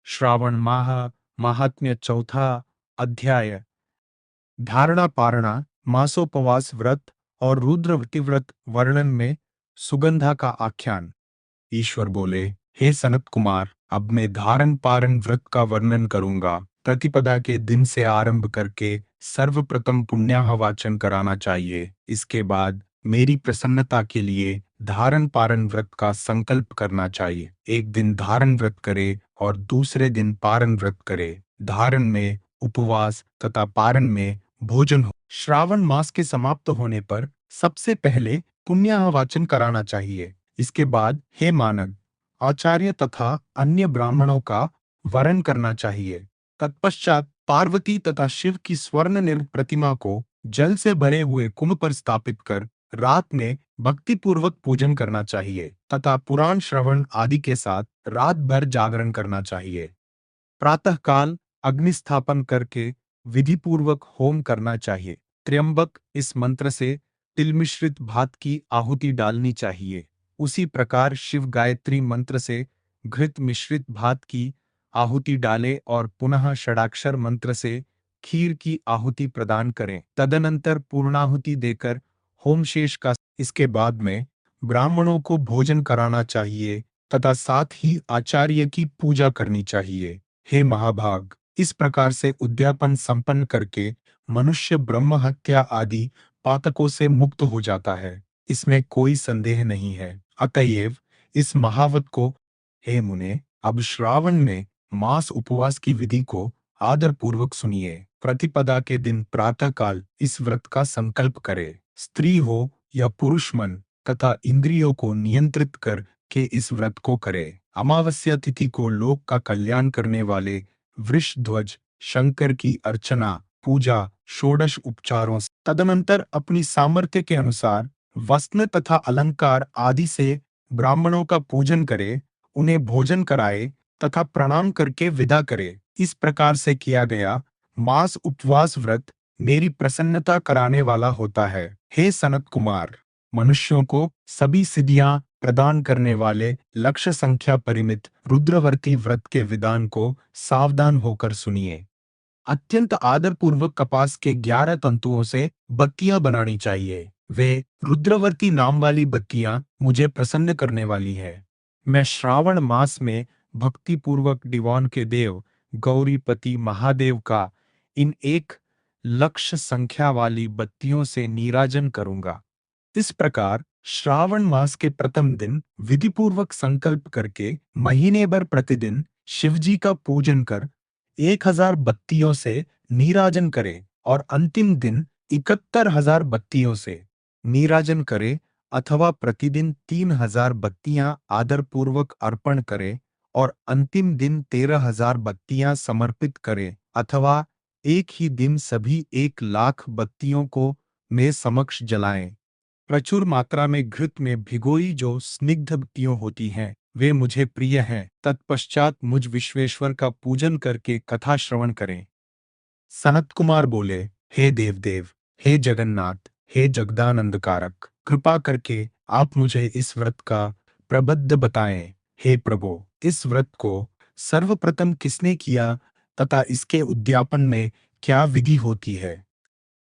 श्रावण माह महात्म्य चौथा अध्याय। धारणा पारणा मासोपवास व्रत और रुद्रवती व्रत वर्णन में सुगंधा का आख्यान। ईश्वर बोले, हे सनत कुमार, अब मैं धारण पारण व्रत का वर्णन करूंगा। प्रतिपदा के दिन से आरंभ करके सर्वप्रथम पुण्याह वाचन कराना चाहिए। इसके बाद मेरी प्रसन्नता के लिए धारण पारण व्रत का संकल्प करना चाहिए। एक दिन धारण व्रत करे और दूसरे दिन पारण व्रत करे। धारण में उपवास तथा पारण में भोजन हो। श्रावण मास के समाप्त होने पर सबसे पहले पुण्याह वाचन कराना चाहिए। इसके बाद हे मानव, आचार्य तथा अन्य ब्राह्मणों का वरण करना चाहिए। तत्पश्चात पार्वती तथा शिव की स्वर्ण निर्मित प्रतिमा को जल से भरे हुए कुंभ पर स्थापित कर रात में भक्ति पूर्वक पूजन करना चाहिए तथा पुराण श्रवण आदि के साथ रात भर जागरण करना चाहिए। प्रातःकाल अग्नि स्थापन करके विधि पूर्वक होम करना चाहिए। त्र्यंबक इस मंत्र से तिल मिश्रित भात की आहुति डालनी चाहिए। उसी प्रकार शिव गायत्री मंत्र से घृत मिश्रित भात की आहुति डालें और पुनः षडाक्षर मंत्र से खीर की आहुति प्रदान करें। तदनंतर पूर्णाहुति देकर होम शेष का इसके बाद में ब्राह्मणों को भोजन कराना चाहिए तथा साथ ही आचार्य की पूजा करनी चाहिए। हे महाभाग, इस प्रकार से उद्यापन संपन्न करके मनुष्य ब्रह्म हत्या आदि पातकों से मुक्त हो जाता है। इसमें कोई संदेह नहीं है। अतएव इस महावत को, हे मुने, अब श्रावण में मास उपवास की विधि को आदर पूर्वक सुनिए। प्रतिपदा के दिन प्रातःकाल इस व्रत का संकल्प करे। स्त्री हो या पुरुष मन तथा इंद्रियों को नियंत्रित कर के इस व्रत को करे। अमावस्या तिथि को लोक का कल्याण करने वाले वृषध्वज शंकर की अर्चना पूजा षोडश उपचारों से तदनंतर अपनी सामर्थ्य के अनुसार वस्त्र तथा अलंकार आदि से ब्राह्मणों का पूजन करे, उन्हें भोजन कराए तथा प्रणाम करके विदा करे। इस प्रकार से किया गया मास उपवास व्रत मेरी प्रसन्नता कराने वाला होता है। हे सनत कुमार, मनुष्यों को सभी सिद्धियां प्रदान करने वाले लक्ष्य संख्या परिमित रुद्रवर्ती व्रत के विधान को सावधान होकर सुनिए। अत्यंत आदरपूर्वक कपास के 11 तंतुओं से बत्तियां बनानी चाहिए। वे रुद्रवर्ती नाम वाली बत्तियां मुझे प्रसन्न करने वाली है। मैं श्रावण मास में भक्ति पूर्वक डिवान के देव गौरीपति महादेव का इन 1 लक्ष संख्या वाली बत्तियों से नीराजन करूंगा। इस प्रकार श्रावण मास के प्रथम दिन विधिपूर्वक संकल्प करके महीने भर प्रतिदिन शिवजी का पूजन कर 1000 बत्तियों से नीराजन करे और अंतिम दिन 71,000 बत्तियों से नीराजन करे अथवा प्रतिदिन 3000 बत्तियां आदर पूर्वक अर्पण करे और अंतिम दिन 13,000 बत्तियां समर्पित करे अथवा एक ही दिन सभी 1 लाख बत्तियों को मेरे समक्ष जलाएं। प्रचुर मात्रा में घृत में भिगोई जो स्निग्ध बत्तियां होती हैं वे मुझे प्रिय हैं। तत्पश्चात मुझ विश्वेश्वर का पूजन करके कथा श्रवण करें। सनत कुमार बोले, हे देवदेव, हे जगन्नाथ, हे जगदानंद कारक, कृपा करके आप मुझे इस व्रत का प्रबंध बताएं। हे प्रभु, इस व्रत को सर्वप्रथम किसने किया तथा इसके उद्यापन में क्या विधि होती है?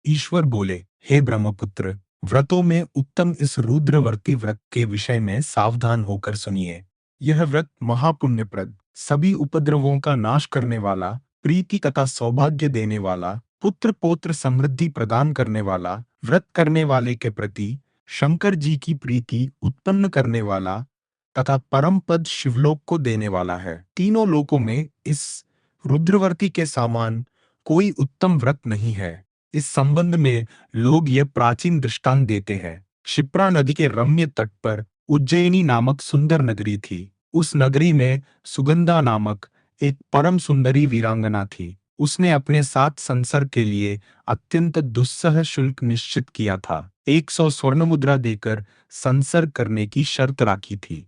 ईश्वर बोले, हे ब्रह्मपुत्र, व्रतों में उत्तम इस रुद्रवर्ती व्रत के विषय में सावधान होकर सुनिए। यह व्रत महापुण्यप्रद, सभी उपद्रवों का नाश करने वाला, प्रीति तथा सौभाग्य देने वाला, पुत्र पौत्र समृद्धि प्रदान करने वाला, व्रत करने वाले के प्रति शंकर जी की प्रीति उत्पन्न करने वाला तथा परम पद शिवलोक को देने वाला है। तीनों लोकों में इस रुद्रवर्ती के समान कोई उत्तम व्रत नहीं है। इस संबंध में लोग यह प्राचीन दृष्टांत देते हैं। क्षिप्रा नदी के रम्य तट पर उज्जैनी नामक सुंदर नगरी थी। उस नगरी में सुगंधा नामक एक परम सुंदरी वीरांगना थी। उसने अपने साथ संसर्ग के लिए अत्यंत दुस्सह शुल्क निश्चित किया था। 100 स्वर्ण मुद्रा देकर संसर्ग करने की शर्त राखी थी।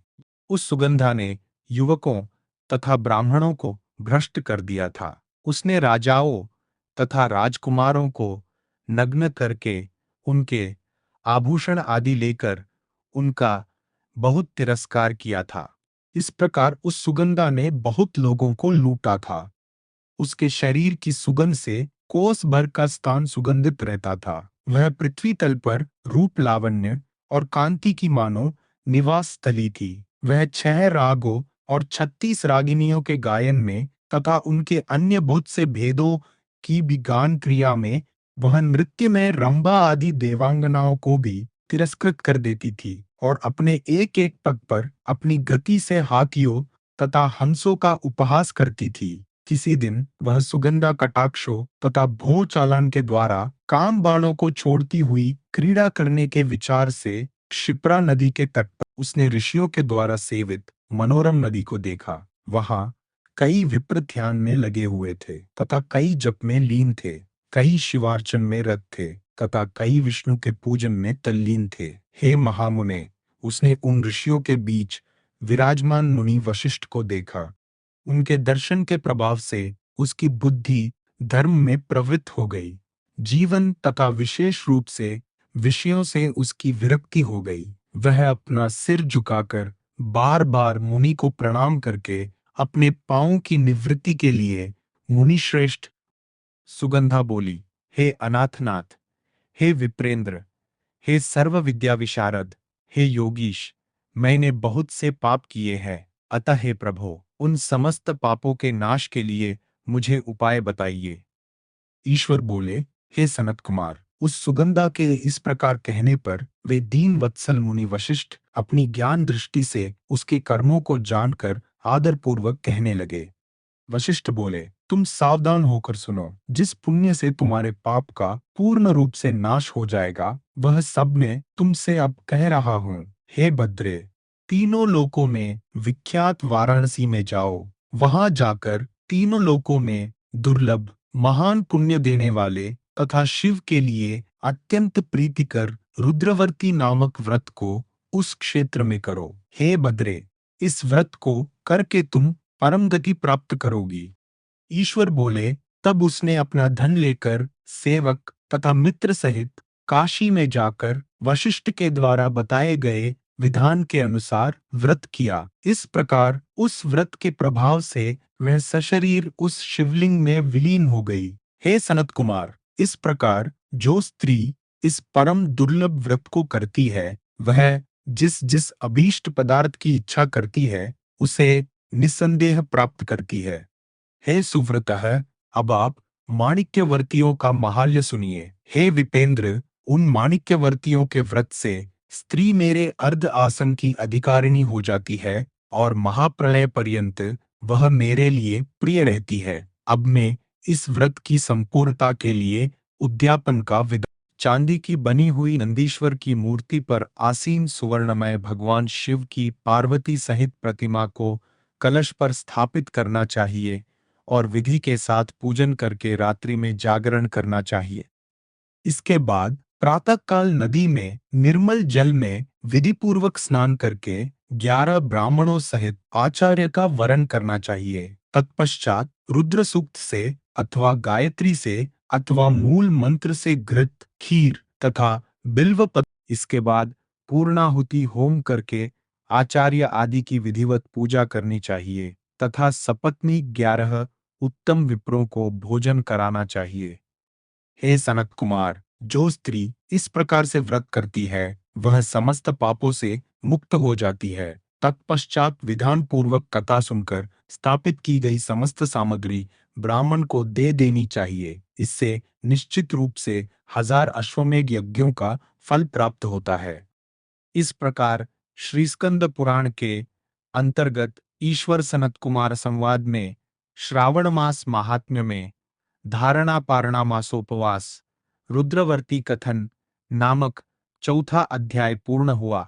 उस सुगंधा ने युवकों तथा ब्राह्मणों को भ्रष्ट कर दिया था। उसने राजाओं तथा राजकुमारों को नग्न करके उनके आभूषण आदि लेकर उनका बहुत तिरस्कार किया था। इस प्रकार उस सुगंधा ने बहुत लोगों को लूटा था। उसके शरीर की सुगंध से कोस भर का स्थान सुगंधित रहता था। वह पृथ्वी तल पर रूप लावण्य और कांति की मानो निवास स्थली थी। वह 6 रागों और 36 रागिनियों के गायन में तथा उनके अन्य बहुत से भेदों की भी गान क्रिया में वह नृत्य में रंभा आदि देवांगनाओं को भी तिरस्कृत कर देती थी और अपने एक एक पग पर अपनी गति से हाथियों तथा हंसों का उपहास करती थी। किसी दिन वह सुगंधा कटाक्षों तथा भोर चालन के द्वारा काम बाणों को छोड़ती हुई क्रीड़ा करने के विचार से क्षिप्रा नदी के तट पर उसने ऋषियों के द्वारा सेवित मनोरम नदी को देखा। वहां कई विप्र ध्यान में लगे हुए थे तथा कई जप में लीन थे, कई शिवार्चन में रत थे तथा कई विष्णु के पूजन में तल्लीन थे। हे महामुने, उसने उन ऋषियों के बीच विराजमान मुनि वशिष्ठ को देखा। उनके दर्शन के प्रभाव से उसकी बुद्धि धर्म में प्रवृत्त हो गई। जीवन तथा विशेष रूप से विषयों से उसकी विरक्ति हो गई। वह अपना सिर झुकाकर बार बार मुनि को प्रणाम करके अपने पांवों की निवृत्ति के लिए मुनि श्रेष्ठ सुगंधा बोली, हे अनाथनाथ, हे विप्रेंद्र, हे सर्व विद्या विशारद, हे योगीश, मैंने बहुत से पाप किए हैं। अतः हे प्रभो, उन समस्त पापों के नाश के लिए मुझे उपाय बताइए। ईश्वर बोले, हे सनत कुमार, उस सुगंधा के इस प्रकार कहने पर वे दीन वत्सल मुनि वशिष्ठ अपनी ज्ञान दृष्टि से उसके कर्मों को जानकर आदर पूर्वक कहने लगे। वशिष्ठ बोले, तुम सावधान होकर सुनो। जिस पुण्य से तुम्हारे पाप का पूर्ण रूप से नाश हो जाएगा, वह सब मैं तुमसे अब कह रहा हूँ। हे भद्रे, तीनों लोकों में विख्यात वाराणसी में जाओ। वहां जाकर तीनों लोकों में दुर्लभ महान पुण्य देने वाले तथा शिव के लिए अत्यंत प्रीतिकर रुद्रवर्ती नामक व्रत को उस क्षेत्र में करो। हे भद्रे, इस व्रत को करके तुम परम गति प्राप्त करोगी। ईश्वर बोले, तब उसने अपना धन लेकर सेवक तथा मित्र सहित काशी में जाकर वशिष्ठ के द्वारा बताए गए विधान के अनुसार व्रत किया। इस प्रकार उस व्रत के प्रभाव से वह सशरीर उस शिवलिंग में विलीन हो गई। हे सनत कुमार, इस प्रकार जो स्त्री इस परम दुर्लभ व्रत को करती है, वह जिस जिस अभीष्ट पदार्थ की इच्छा करती है, उसे निस्संदेह प्राप्त करती है। हे सुव्रतः, अब आप माणिक्यवर्तियों का महाल्य सुनिए। हे विपेंद्र, उन माणिक्यवर्तियों के व्रत से स्त्री मेरे अर्ध आसन की अधिकारिणी हो जाती है और महाप्रलय पर्यंत वह मेरे लिए प्रिय रहती है। अब मैं इस व्रत की संपूर्णता के लिए उद्यापन का विधान चांदी की बनी हुई नंदीश्वर की मूर्ति पर आसीन सुवर्णमय भगवान शिव की पार्वती सहित प्रतिमा को कलश पर स्थापित करना चाहिए और विधि के साथ पूजन करके रात्रि में जागरण करना चाहिए। इसके बाद प्रातःकाल नदी में निर्मल जल में विधिपूर्वक स्नान करके 11 ब्राह्मणों सहित आचार्य का वरण करना चाहिए। तत्पश्चात रुद्र सूक्त से अथवा गायत्री से अथवा मूल मंत्र से घृत, खीर तथा बिल्व पत्र, इसके बाद पूर्णाहुति होम करके आचार्य आदि की विधिवत पूजा करनी चाहिए तथा सपत्नी 11 उत्तम विप्रों को भोजन कराना चाहिए। हे सनत कुमार, जो स्त्री इस प्रकार से व्रत करती है, वह समस्त पापों से मुक्त हो जाती है। तत्पश्चात विधान पूर्वक कथा सुनकर स्थापित की गई समस्त सामग्री ब्राह्मण को दे देनी चाहिए। इससे निश्चित रूप से 1000 अश्वमेध यज्ञों का फल प्राप्त होता है। इस प्रकार श्री स्कंद पुराण के अंतर्गत ईश्वर सनत कुमार संवाद में श्रावण मास महात्म्य में धारणा पारणा मासोपवास रुद्रवर्ती कथन नामक चौथा अध्याय पूर्ण हुआ।